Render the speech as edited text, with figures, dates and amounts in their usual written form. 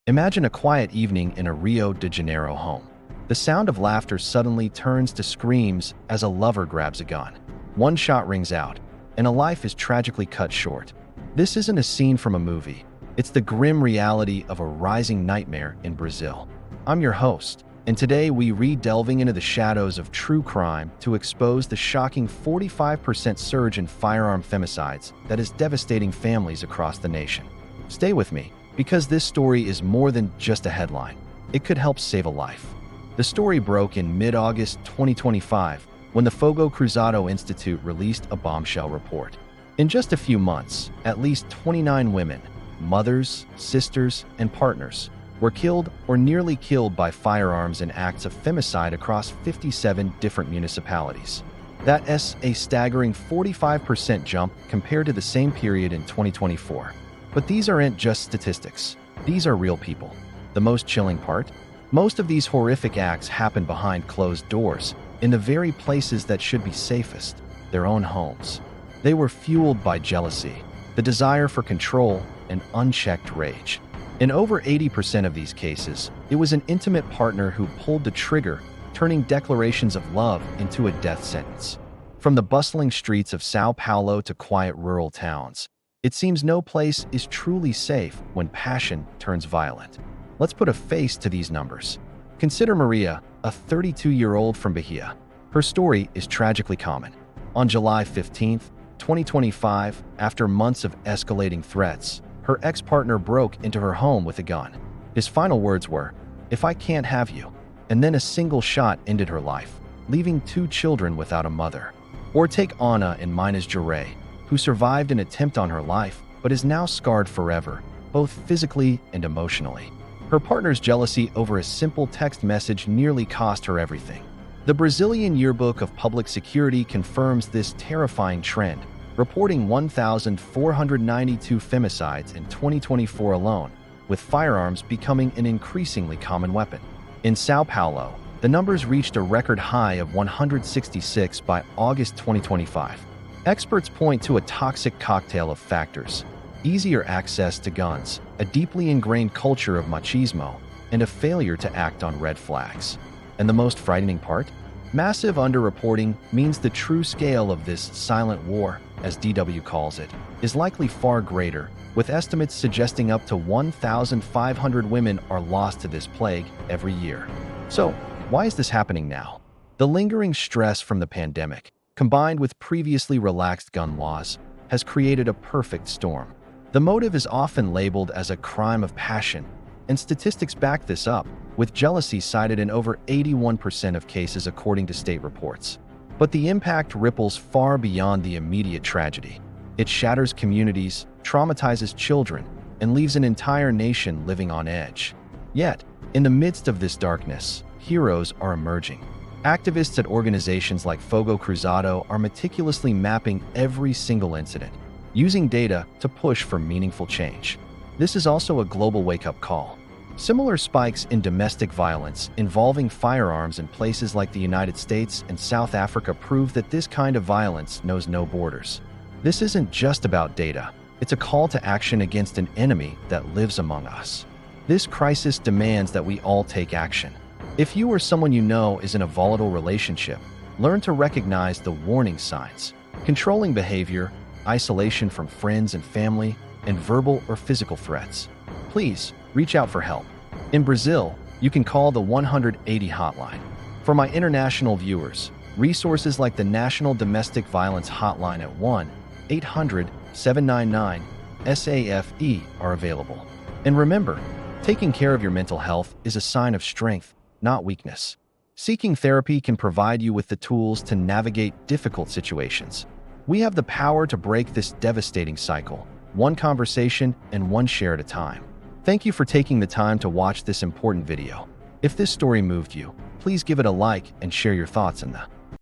Imagine a quiet evening in a Rio de Janeiro home. The sound of laughter suddenly turns to screams as a lover grabs a gun. One shot rings out, and a life is tragically cut short. This isn't a scene from a movie. It's the grim reality of a rising nightmare in Brazil. I'm your host, and today we delving into the shadows of true crime to expose the shocking 45% surge in firearm femicides that is devastating families across the nation. Stay with me, because this story is more than just a headline. It could help save a life. The story broke in mid-August 2025 when the Fogo Cruzado Institute released a bombshell report. In just a few months, at least 29 women, mothers, sisters, and partners were killed or nearly killed by firearms in acts of femicide across 57 different municipalities. That's a staggering 45% jump compared to the same period in 2024. But these aren't just statistics. These are real people. The most chilling part? Most of these horrific acts happen behind closed doors, in the very places that should be safest, their own homes. They were fueled by jealousy, the desire for control, and unchecked rage. In over 80% of these cases, it was an intimate partner who pulled the trigger, turning declarations of love into a death sentence. From the bustling streets of São Paulo to quiet rural towns, it seems no place is truly safe when passion turns violent. Let's put a face to these numbers. Consider Maria, a 32-year-old from Bahia. Her story is tragically common. On July 15, 2025, after months of escalating threats, her ex-partner broke into her home with a gun. His final words were, "If I can't have you," and then a single shot ended her life, leaving 2 children without a mother. Or take Ana in Minas Gerais, who survived an attempt on her life but is now scarred forever, both physically and emotionally. Her partner's jealousy over a simple text message nearly cost her everything. The Brazilian Yearbook of Public Security confirms this terrifying trend, reporting 1,492 femicides in 2024 alone, with firearms becoming an increasingly common weapon. In São Paulo, the numbers reached a record high of 166 by August 2025. Experts point to a toxic cocktail of factors: easier access to guns, a deeply ingrained culture of machismo, and a failure to act on red flags. And the most frightening part? Massive underreporting means the true scale of this silent war, as DW calls it, is likely far greater, with estimates suggesting up to 1,500 women are lost to this plague every year. So, why is this happening now? The lingering stress from the pandemic, combined with previously relaxed gun laws, has created a perfect storm. The motive is often labeled as a crime of passion, and statistics back this up, with jealousy cited in over 81% of cases according to state reports. But the impact ripples far beyond the immediate tragedy. It shatters communities, traumatizes children, and leaves an entire nation living on edge. Yet, in the midst of this darkness, heroes are emerging. Activists at organizations like Fogo Cruzado are meticulously mapping every single incident, using data to push for meaningful change. This is also a global wake-up call. Similar spikes in domestic violence involving firearms in places like the United States and South Africa prove that this kind of violence knows no borders. This isn't just about data. It's a call to action against an enemy that lives among us. This crisis demands that we all take action. If you or someone you know is in a volatile relationship, learn to recognize the warning signs: controlling behavior, isolation from friends and family, and verbal or physical threats. Please reach out for help. In Brazil, you can call the 180 hotline. For my international viewers, resources like the National Domestic Violence Hotline at 1-800-799-SAFE are available. And remember, taking care of your mental health is a sign of strength, not weakness. Seeking therapy can provide you with the tools to navigate difficult situations. We have the power to break this devastating cycle, one conversation and one share at a time. Thank you for taking the time to watch this important video. If this story moved you, please give it a like and share your thoughts in the